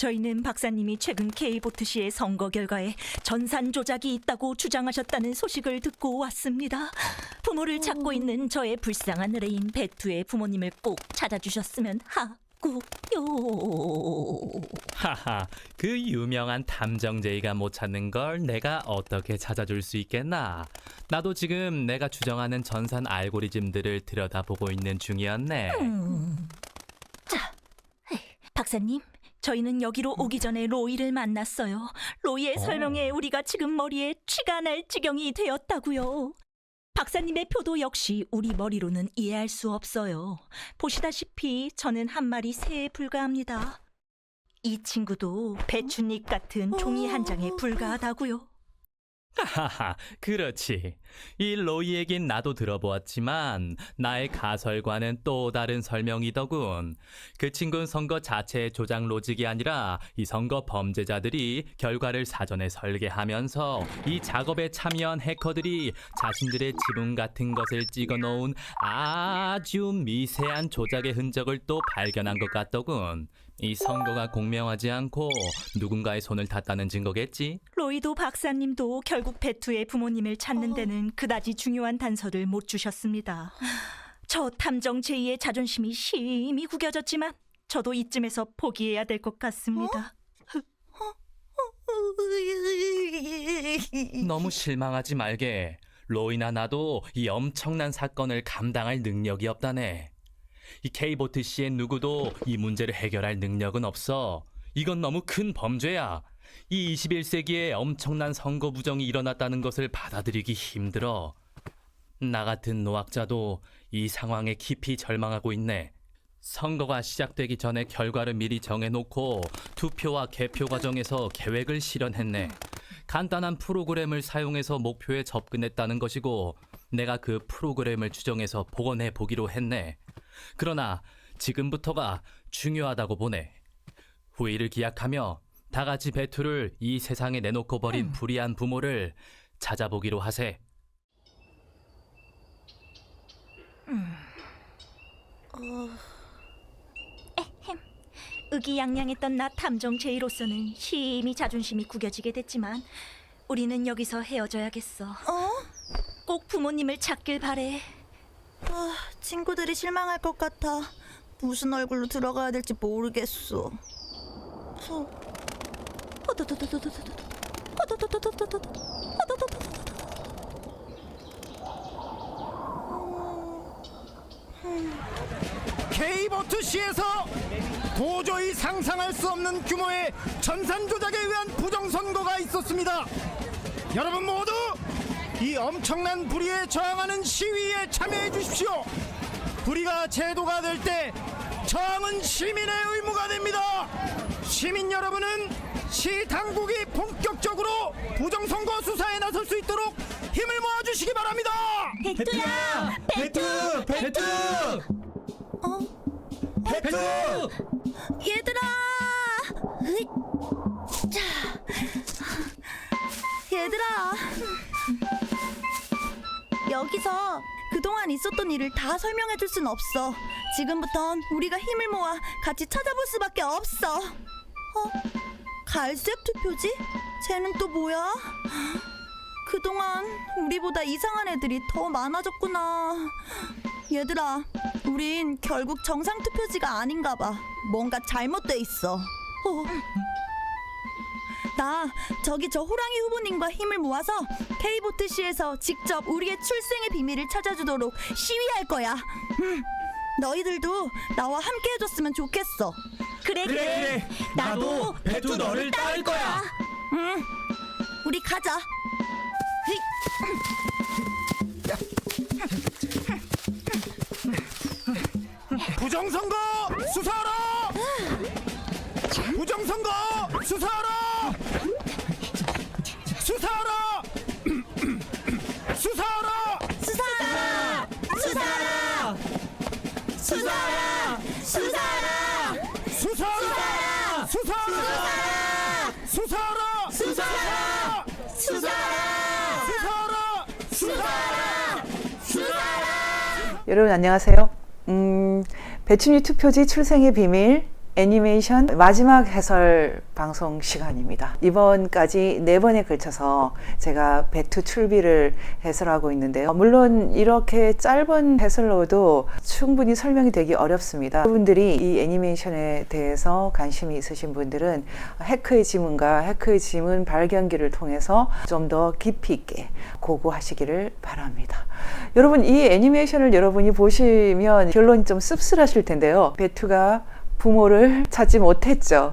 저희는 박사님이 최근 K보트시의 선거 결과에 전산 조작이 있다고 주장하셨다는 소식을 듣고 왔습니다. 부모를 찾고 있는 저의 불쌍한 의뢰인 베투의 부모님을 꼭 찾아주셨으면 하고요. 하하, 그 유명한 탐정제이가 못 찾는 걸 내가 어떻게 찾아줄 수 있겠나? 나도 지금 내가 추정하는 전산 알고리즘들을 들여다보고 있는 중이었네. 자, 박사님, 저희는 여기로 오기 전에 로이를 만났어요. 로이의 설명에 우리가 지금 머리에 쥐가 날 지경이 되었다고요. 박사님의 표도 역시 우리 머리로는 이해할 수 없어요. 보시다시피 저는 한 마리 새에 불과합니다. 이 친구도 배춧잎 같은 종이 한 장에 불과하다고요. 하하, 그렇지. 이 로이 얘긴 나도 들어보았지만 나의 가설과는 또 다른 설명이더군. 그 친구는 선거 자체의 조작 로직이 아니라 이 선거 범죄자들이 결과를 사전에 설계하면서 이 작업에 참여한 해커들이 자신들의 지분 같은 것을 찍어놓은 아주 미세한 조작의 흔적을 또 발견한 것 같더군. 이 선거가 공명하지 않고 누군가의 손을 탔다는 증거겠지? 로이도 박사님도 결국 베투의 부모님을 찾는 데는 그다지 중요한 단서를 못 주셨습니다. 저 탐정 제이의 자존심이 심히 구겨졌지만 저도 이쯤에서 포기해야 될 것 같습니다. 너무 실망하지 말게. 로이나 나도 이 엄청난 사건을 감당할 능력이 없다네. 이 K보트 씨의 누구도 이 문제를 해결할 능력은 없어. 이건 너무 큰 범죄야. 이 21세기에 엄청난 선거 부정이 일어났다는 것을 받아들이기 힘들어. 나 같은 노학자도 이 상황에 깊이 절망하고 있네. 선거가 시작되기 전에 결과를 미리 정해놓고 투표와 개표 과정에서 계획을 실현했네. 간단한 프로그램을 사용해서 목표에 접근했다는 것이고 내가 그 프로그램을 추정해서 복원해 보기로 했네. 그러나 지금부터가 중요하다고 보네. 후일을 기약하며 다 같이 베투를 이 세상에 내놓고 버린 불의한 부모를 찾아보기로 하세. 의기양양했던 나 탐정 제이로서는 심히 자존심이 구겨지게 됐지만 우리는 여기서 헤어져야겠어. 꼭 부모님을 찾길 바래. 친구들이 실망할 것 같아. 무슨 얼굴로 들어가야 될지 모르겠어. K보트시에서 도저히 상상할 수 없는 규모의 전산 조작에 의한 부정선거가 있었습니다. 여러분 모두 이 엄청난 불의에 저항하는 시위에 참여해 주십시오. 불의가 제도가 될 때 저항은 시민의 의무가 됩니다. 시민 여러분은 시 당국이 본격적으로 부정선거 수사에 나설 수 있도록 힘을 모아주시기 바랍니다. 베투야! 베투! 베투! 베투! 얘들아! 얘들아! 여기서 그동안 있었던 일을 다 설명해 줄 순 없어. 지금부턴 우리가 힘을 모아 같이 찾아볼 수밖에 없어. 갈색 투표지? 쟤는 또 뭐야? 그동안 우리보다 이상한 애들이 더 많아졌구나. 얘들아, 우린 결국 정상 투표지가 아닌가 봐. 뭔가 잘못돼 있어. 나 저기 저 호랑이 후보님과 힘을 모아서 K보트시에서 직접 우리의 출생의 비밀을 찾아주도록 시위할 거야. 너희들도 나와 함께 해줬으면 좋겠어. 그래. 나도 베투 너를 따를 거야. 우리 가자. 부정선거 수사하라! 부정선거 수사하라! 수사하라! 수사하라! 수사하라! 수사하라! 수사하라! 수사하라! 수사하라! 수사하라! 수사하라! 수사하라! 수사하라! 수사하라! 여러분 안녕하세요. 배추잎 투표지 출생의 비밀 애니메이션 마지막 해설 방송 시간입니다. 이번까지 4번에 걸쳐서 제가 배투 출비를 해설하고 있는데요. 물론 이렇게 짧은 해설로도 충분히 설명이 되기 어렵습니다. 여러분들이 이 애니메이션에 대해서 관심이 있으신 분들은 해커의 지문과 해커의 지문 발견기를 통해서 좀 더 깊이 있게 고고하시기를 바랍니다. 여러분, 이 애니메이션을 여러분이 보시면 결론이 좀 씁쓸하실 텐데요. 배투가 부모를 찾지 못했죠.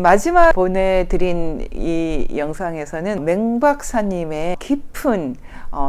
마지막 보내드린 이 영상에서는 맹박사님의 깊은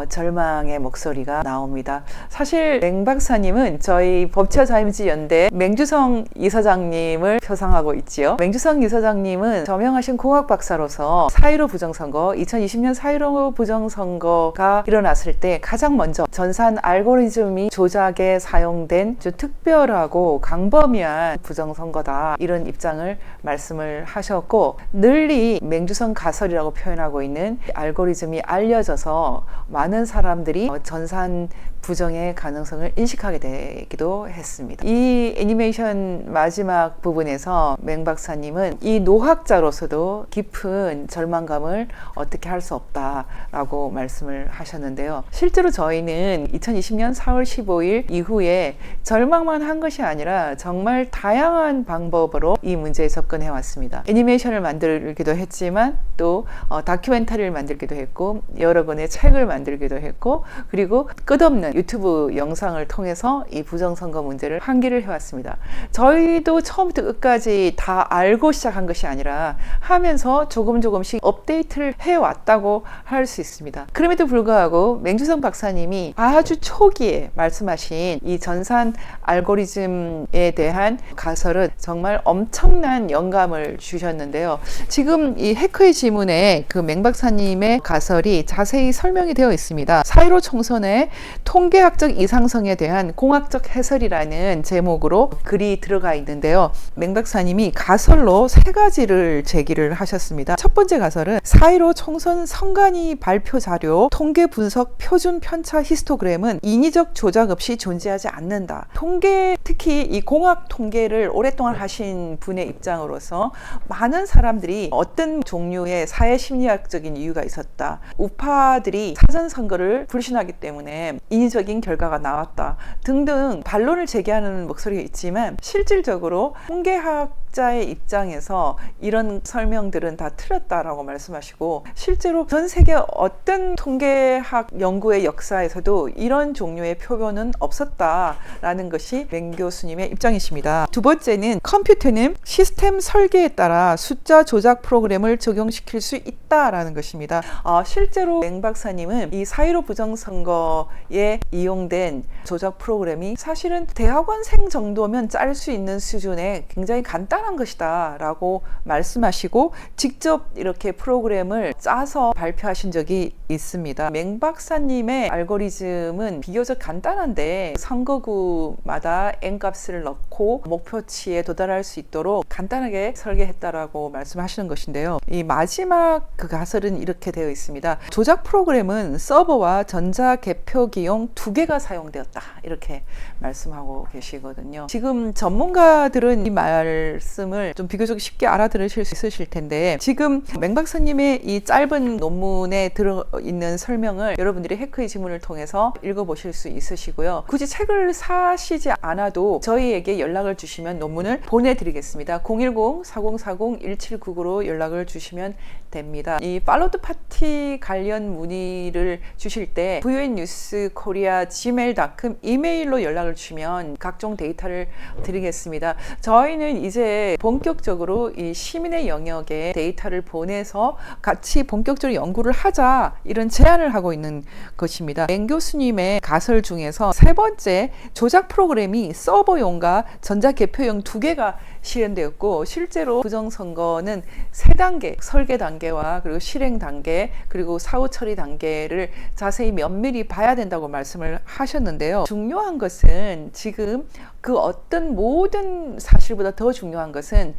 절망의 목소리가 나옵니다. 사실 맹박사님은 저희 법치자유민주연대 맹주성 이사장님을 표상하고 있지요. 맹주성 이사장님은 저명하신 공학 박사로서 4.15 부정선거, 2020년 4.15 부정선거가 일어났을 때 가장 먼저 전산 알고리즘이 조작에 사용된 아주 특별하고 광범위한 부정선거다, 이런 입장을 말씀을 하셨고, 널리 맹주성 가설이라고 표현하고 있는 알고리즘이 알려져서 많은 사람들이 전산 부정의 가능성을 인식하게 되기도 했습니다. 이 애니메이션 마지막 부분에서 맹 박사님은 이 노학자로서도 깊은 절망감을 어떻게 할 수 없다라고 말씀을 하셨는데요. 실제로 저희는 2020년 4월 15일 이후에 절망만 한 것이 아니라 정말 다양한 방법으로 이 문제에 접근해 왔습니다. 애니메이션을 만들기도 했지만 또 다큐멘터리를 만들기도 했고, 여러 권의 책을 만들기도 했고, 그리고 끝없는 유튜브 영상을 통해서 이 부정선거 문제를 환기를 해왔습니다. 저희도 처음부터 끝까지 다 알고 시작한 것이 아니라 하면서 조금씩 업데이트를 해왔다고 할 수 있습니다. 그럼에도 불구하고 맹주성 박사님이 아주 초기에 말씀하신 이 전산 알고리즘에 대한 가설은 정말 엄청난 영감을 주셨는데요. 지금 이 해커의 지문에 그 맹 박사님의 가설이 자세히 설명이 되어 있습니다. 4.15 총선의 통계학적 이상성에 대한 공학적 해설이라는 제목으로 글이 들어가 있는데요. 맹 박사님이 가설로 3가지를 제기를 하셨습니다. 첫 번째 가설은 4.15 총선 선관위 발표 자료 통계 분석 표준 편차 히스토그램은 인위적 조작 없이 존재하지 않는다. 통계, 특히 이 공학 통계를 오랫동안 하신 분의 입장으로서 많은 사람들이 어떤 종류의 사회 심리학적인 이유가 있었다, 우파들이 사전 선거를 불신하기 때문에 인위적인 결과가 나왔다 등등 반론을 제기하는 목소리가 있지만, 실질적으로 통계학자의 입장에서 이런 설명들은 다 틀렸다라고 말씀하시고, 실제로 전 세계 어떤 통계학 연구의 역사에서도 이런 종류의 표본은 없었다라는 것이 맹 교수님의 입장이십니다. 두 번째는 컴퓨터는 시스템 설계에 따라 숫자 조작 프로그램을 적용시킬 수 있다라는 것입니다. 실제로 맹 박사님은 이 4.15 부정선거에 이용된 조작 프로그램이 사실은 대학원생 정도면 짤 수 있는 수준의 굉장히 간단한 것이다 라고 말씀하시고, 직접 이렇게 프로그램을 짜서 발표하신 적이 있습니다. 맹 박사님의 알고리즘은 비교적 간단한데 선거구마다 n값을 넣고 목표치에 도달할 수 있도록 간단하게 설계했다라고 말씀하시는 것인데요. 이 마지막 그 가설은 이렇게 되어 있습니다. 조작 프로그램은 서버와 전자 개표기용 2개가 사용되었다, 이렇게 말씀하고 계시거든요. 지금 전문가들은 이 말씀을 좀 비교적 쉽게 알아들으실 수 있으실 텐데, 지금 맹 박사님의 이 짧은 논문에 들어있는 설명을 여러분들이 해커의 지문을 통해서 읽어보실 수 있으시고요. 굳이 책을 사시지 않아도 저희에게 연락을 주시면 논문을 보내드리겠습니다. 010-4040-1799로 연락을 주시면 됩니다. 이 팔로드 파티 관련 문의를 주실 때 voanews.korea@gmail.com 이메일로 연락을 주시면 각종 데이터를 드리겠습니다. 저희는 이제 본격적으로 이 시민의 영역에 데이터를 보내서 같이 본격적으로 연구를 하자, 이런 제안을 하고 있는 것입니다. 맹 교수님의 가설 중에서 3번째, 조작 프로그램이 서버용과 전자개표용 2개가 실현되었고, 실제로 부정선거는 3단계, 설계 단계와 그리고 실행 단계, 그리고 사후 처리 단계를 자세히 면밀히 봐야 된다고 말씀을 하셨는데요. 중요한 것은 지금 그 어떤 모든 사실보다 더 중요한 것은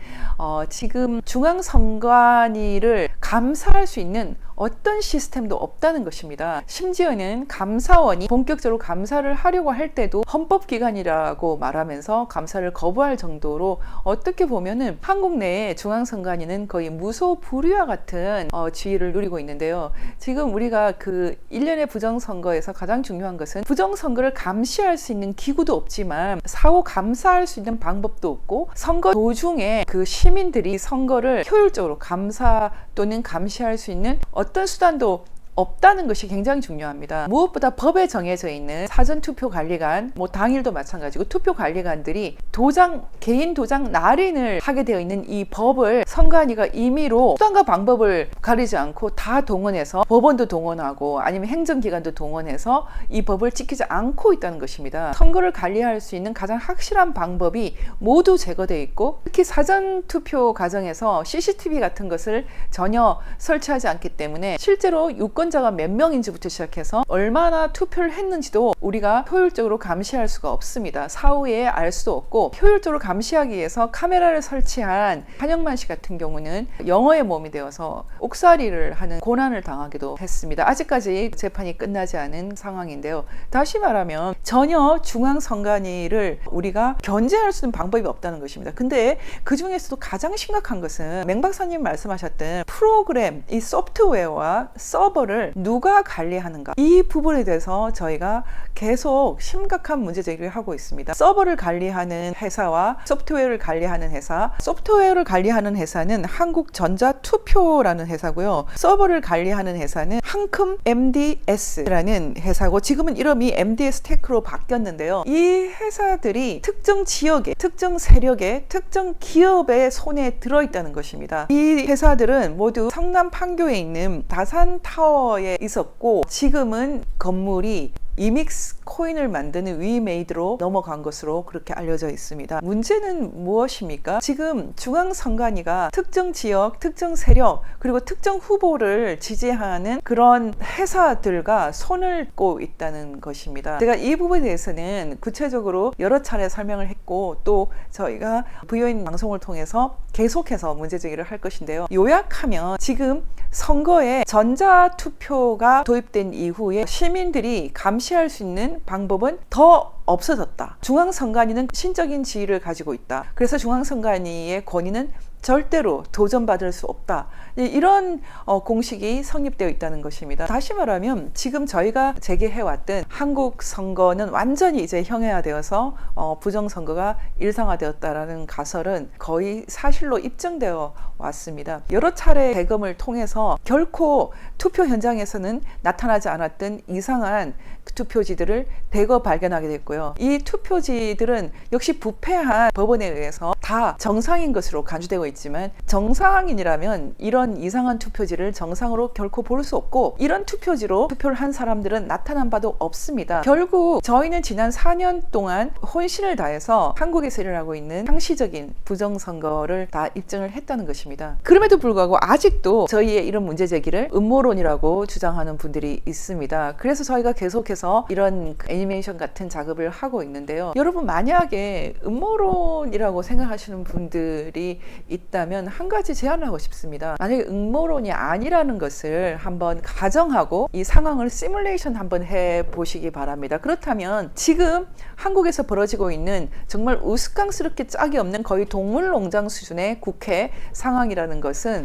지금 중앙선관위를 감사할 수 있는 어떤 시스템도 없다는 것입니다. 심지어는 감사원이 본격적으로 감사를 하려고 할 때도 헌법기관이라고 말하면서 감사를 거부할 정도로 어떻게 보면은 한국 내에 중앙선관위는 거의 무소불위와 같은 지위를 누리고 있는데요. 지금 우리가 그 일련의 부정선거에서 가장 중요한 것은 부정선거를 감시할 수 있는 기구도 없지만 사후 감사할 수 있는 방법도 없고 선거 도중에 그 시민들이 선거를 효율적으로 감사 또는 감시할 수 있는 어떤 수단도 없다는 것이 굉장히 중요합니다. 무엇보다 법에 정해져 있는 사전투표관리관, 당일도 마찬가지고 투표관리관들이 개인 도장 날인을 하게 되어 있는 이 법을 선관위가 임의로 수단과 방법을 가리지 않고 다 동원해서 법원도 동원하고 아니면 행정기관도 동원해서 이 법을 지키지 않고 있다는 것입니다. 선거를 관리할 수 있는 가장 확실한 방법이 모두 제거되어 있고 특히 사전투표 과정에서 CCTV 같은 것을 전혀 설치하지 않기 때문에 실제로 유권자가 몇 명인지부터 시작해서 얼마나 투표를 했는지도 우리가 효율적으로 감시할 수가 없습니다. 사후에 알 수도 없고 효율적으로 감시하기 위해서 카메라를 설치한 한영만 씨 같은 경우는 영어의 몸이 되어서 옥살이를 하는 고난을 당하기도 했습니다. 아직까지 재판이 끝나지 않은 상황인데요. 다시 말하면 전혀 중앙선관위를 우리가 견제할 수 있는 방법이 없다는 것입니다. 근데 그 중에서도 가장 심각한 것은 맹 박사님 말씀하셨던 프로그램, 이 소프트웨어와 서버를 누가 관리하는가, 이 부분에 대해서 저희가 계속 심각한 문제 제기를 하고 있습니다. 서버를 관리하는 회사와 소프트웨어를 관리하는 회사, 소프트웨어를 관리하는 회사는 한국전자투표라는 회사고요. 서버를 관리하는 회사는 한큼 MDS라는 회사고 지금은 이름이 MDS 테크로 바뀌었는데요. 이 회사들이 특정 지역의, 특정 세력의, 특정 기업의 손에 들어있다는 것입니다. 이 회사들은 모두 성남 판교에 있는 다산타워에 있었고 지금은 건물이 이믹스 코인을 만드는 위메이드로 넘어간 것으로 그렇게 알려져 있습니다. 문제는 무엇입니까? 지금 중앙선관위가 특정 지역, 특정 세력, 그리고 특정 후보를 지지하는 그런 회사들과 손을 꽂고 있다는 것입니다. 제가 이 부분에 대해서는 구체적으로 여러 차례 설명을 했고 또 저희가 VON 방송을 통해서 계속해서 문제 제기를 할 것인데요. 요약하면 지금 선거에 전자투표가 도입된 이후에 시민들이 감시할 수 있는 방법은 더 없어졌다. 중앙선관위는 신적인 지위를 가지고 있다. 그래서 중앙선관위의 권위는 절대로 도전받을 수 없다. 이런 공식이 성립되어 있다는 것입니다. 다시 말하면 지금 저희가 제기해왔던 한국 선거는 완전히 이제 형해화되어서 부정선거가 일상화되었다라는 가설은 거의 사실로 입증되어 왔습니다. 여러 차례 대검을 통해서 결코 투표 현장에서는 나타나지 않았던 이상한 투표지들을 대거 발견하게 됐고요. 이 투표지들은 역시 부패한 법원에 의해서 다 정상인 것으로 간주되고 있지만 정상인이라면 이런 이상한 투표지를 정상으로 결코 볼 수 없고 이런 투표지로 투표를 한 사람들은 나타난 바도 없습니다. 결국 저희는 지난 4년 동안 혼신을 다해서 한국에서 일어나고 있는 상시적인 부정선거를 다 입증을 했다는 것입니다. 그럼에도 불구하고 아직도 저희의 이런 문제 제기를 음모론이라고 주장하는 분들이 있습니다. 그래서 저희가 계속해서 이런 애니메이션 같은 작업을 하고 있는데요. 여러분 만약에 음모론이라고 생각하시는 분들이 있다면 한 가지 제안을 하고 싶습니다. 만약에 음모론이 아니라는 것을 한번 가정하고 이 상황을 시뮬레이션 한번 해보시기 바랍니다. 그렇다면 지금 한국에서 벌어지고 있는 정말 우스꽝스럽게 짝이 없는 거의 동물농장 수준의 국회 상황이라는 것은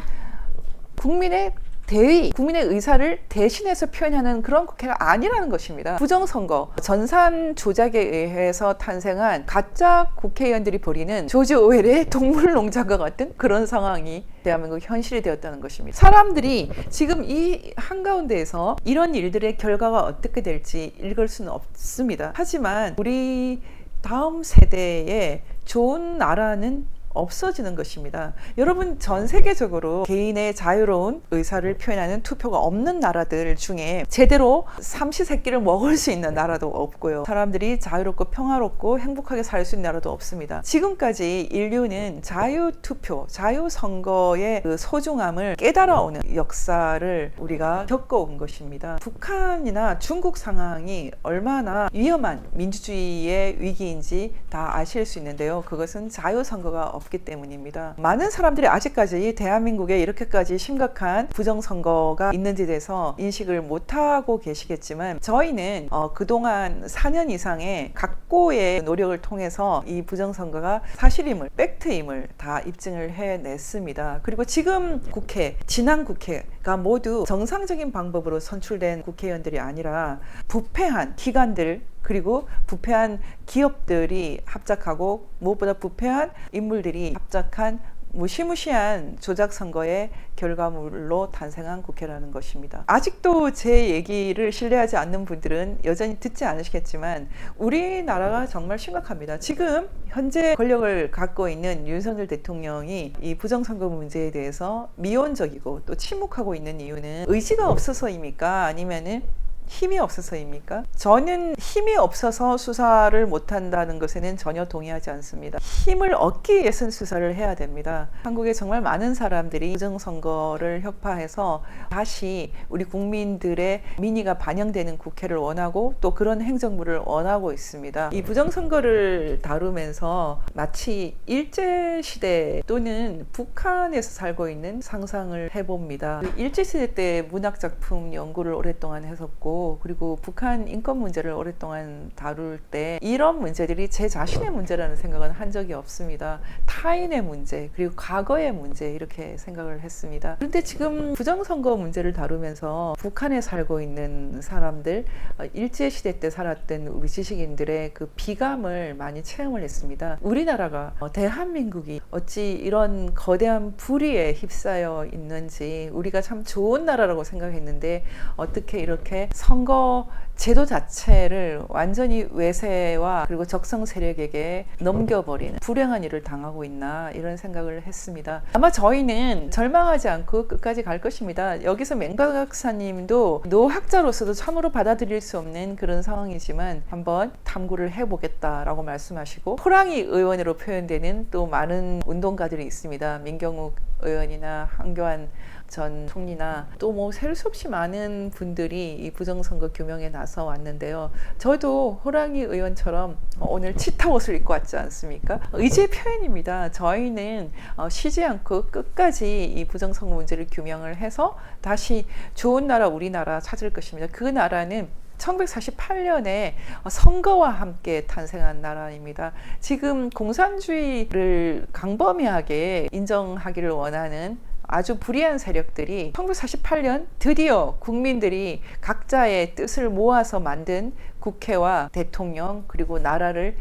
국민의 대의, 국민의 의사를 대신해서 표현하는 그런 국회가 아니라는 것입니다. 부정선거, 전산 조작에 의해서 탄생한 가짜 국회의원들이 벌이는 조지 오웰의 동물농장과 같은 그런 상황이 대한민국 현실이 되었다는 것입니다. 사람들이 지금 이 한가운데에서 이런 일들의 결과가 어떻게 될지 읽을 수는 없습니다. 하지만 우리 다음 세대의 좋은 나라는 없어지는 것입니다. 여러분 전 세계적으로 개인의 자유로운 의사를 표현하는 투표가 없는 나라들 중에 제대로 삼시세끼를 먹을 수 있는 나라도 없고요. 사람들이 자유롭고 평화롭고 행복하게 살 수 있는 나라도 없습니다. 지금까지 인류는 자유투표, 자유선거의 그 소중함을 깨달아오는 역사를 우리가 겪어온 것입니다. 북한이나 중국 상황이 얼마나 위험한 민주주의의 위기인지 다 아실 수 있는데요. 그것은 자유선거가 없기 때문입니다. 많은 사람들이 아직까지 대한민국에 이렇게까지 심각한 부정선거가 있는지에 대해서 인식을 못하고 계시겠지만 저희는 그동안 4년 이상의 각고의 노력을 통해서 이 부정선거가 사실임을, 팩트임을 다 입증을 해냈습니다. 그리고 지금 국회, 지난 국회가 모두 정상적인 방법으로 선출된 국회의원들이 아니라 부패한 기관들 그리고 부패한 기업들이 합작하고 무엇보다 부패한 인물들이 합작한 무시무시한 조작 선거의 결과물로 탄생한 국회라는 것입니다. 아직도 제 얘기를 신뢰하지 않는 분들은 여전히 듣지 않으시겠지만 우리나라가 정말 심각합니다. 지금 현재 권력을 갖고 있는 윤석열 대통령이 이 부정선거 문제에 대해서 미온적이고 또 침묵하고 있는 이유는 의지가 없어서입니까? 아니면은 힘이 없어서입니까? 저는 힘이 없어서 수사를 못한다는 것에는 전혀 동의하지 않습니다. 힘을 얻기 위해서는 수사를 해야 됩니다. 한국에 정말 많은 사람들이 부정선거를 혁파해서 다시 우리 국민들의 민의가 반영되는 국회를 원하고 또 그런 행정부를 원하고 있습니다. 이 부정선거를 다루면서 마치 일제시대 또는 북한에서 살고 있는 상상을 해봅니다. 일제시대 때 문학작품 연구를 오랫동안 했었고 그리고 북한 인권 문제를 오랫동안 다룰 때 이런 문제들이 제 자신의 문제라는 생각은 한 적이 없습니다. 타인의 문제 그리고 과거의 문제 이렇게 생각을 했습니다. 그런데 지금 부정선거 문제를 다루면서 북한에 살고 있는 사람들, 일제시대 때 살았던 우리 지식인들의 그 비감을 많이 체험을 했습니다. 우리나라가 대한민국이 어찌 이런 거대한 불의에 휩싸여 있는지 우리가 참 좋은 나라라고 생각했는데 어떻게 이렇게 선거 제도 자체를 완전히 외세와 그리고 적성 세력에게 넘겨버리는 불행한 일을 당하고 있나 이런 생각을 했습니다. 아마 저희는 절망하지 않고 끝까지 갈 것입니다. 여기서 맹박 박사님도 노학자로서도 참으로 받아들일 수 없는 그런 상황이지만 한번 탐구를 해보겠다라고 말씀하시고 호랑이 의원으로 표현되는 또 많은 운동가들이 있습니다. 민경욱 의원이나 한교안 전 총리나 또 뭐 셀 수 없이 많은 분들이 이 부정선거 규명에 나서 왔는데요. 저도 호랑이 의원처럼 오늘 치타 옷을 입고 왔지 않습니까? 의지의 표현입니다. 저희는 쉬지 않고 끝까지 이 부정선거 문제를 규명을 해서 다시 좋은 나라 우리나라 찾을 것입니다. 그 나라는 1948년에 선거와 함께 탄생한 나라입니다. 지금 공산주의를 강범위하게 인정하기를 원하는 아주 불의한 세력들이 1948년 드디어 국민들이 각자의 뜻을 모아서 만든 국회와 대통령 그리고 나라를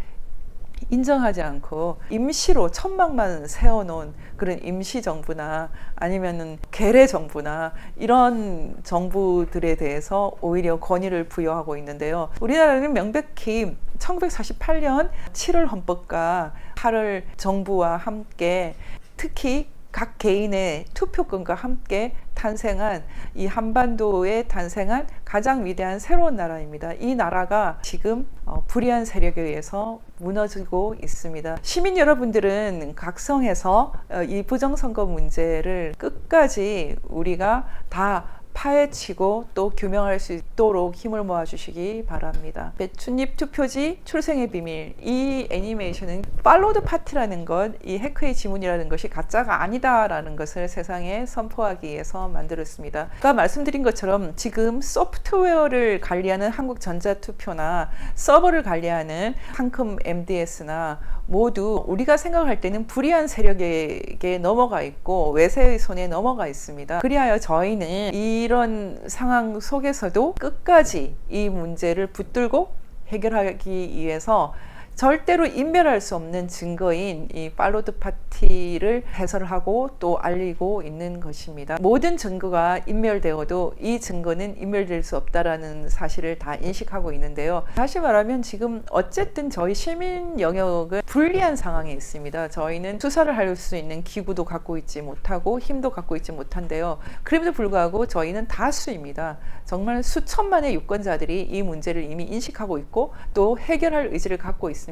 인정하지 않고 임시로 천막만 세워놓은 그런 임시정부나 아니면은 괴뢰정부나 이런 정부들에 대해서 오히려 권위를 부여하고 있는데요. 우리나라는 명백히 1948년 7월 헌법과 8월 정부와 함께 특히 각 개인의 투표권과 함께 탄생한 이 한반도에 탄생한 가장 위대한 새로운 나라입니다. 이 나라가 지금 불의한 세력에 의해서 무너지고 있습니다. 시민 여러분들은 각성해서 이 부정선거 문제를 끝까지 우리가 다 파헤치고 또 규명할 수 있도록 힘을 모아주시기 바랍니다. 배춧잎 투표지 출생의 비밀, 이 애니메이션은 팔로우 더 파티라는 것, 이 해커의 지문이라는 것이 가짜가 아니다라는 것을 세상에 선포하기 위해서 만들었습니다. 아까 말씀드린 것처럼 지금 소프트웨어를 관리하는 한국전자투표나 서버를 관리하는 한컴 MDS나 모두 우리가 생각할 때는 불의한 세력에게 넘어가 있고 외세의 손에 넘어가 있습니다. 그리하여 저희는 이런 상황 속에서도 끝까지 이 문제를 붙들고 해결하기 위해서 절대로 인멸할 수 없는 증거인 이 팔로우 더 파티를 해설하고 또 알리고 있는 것입니다. 모든 증거가 인멸되어도 이 증거는 인멸될 수 없다라는 사실을 다 인식하고 있는데요. 다시 말하면 지금 어쨌든 저희 시민 영역은 불리한 상황에 있습니다. 저희는 수사를 할 수 있는 기구도 갖고 있지 못하고 힘도 갖고 있지 못한데요. 그럼에도 불구하고 저희는 다수입니다. 정말 수천만의 유권자들이 이 문제를 이미 인식하고 있고 또 해결할 의지를 갖고 있습니다.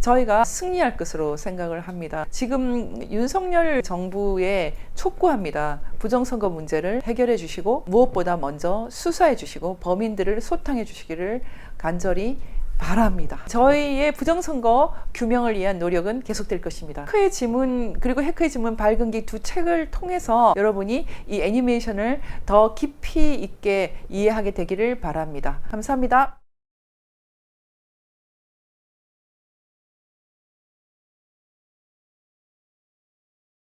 저희가 승리할 것으로 생각을 합니다. 지금 윤석열 정부에 촉구합니다. 부정선거 문제를 해결해 주시고 무엇보다 먼저 수사해 주시고 범인들을 소탕해 주시기를 간절히 바랍니다. 저희의 부정선거 규명을 위한 노력은 계속될 것입니다. 해커의 지문 그리고 해커의 지문 밝은기 두 책을 통해서 여러분이 이 애니메이션을 더 깊이 있게 이해하게 되기를 바랍니다. 감사합니다.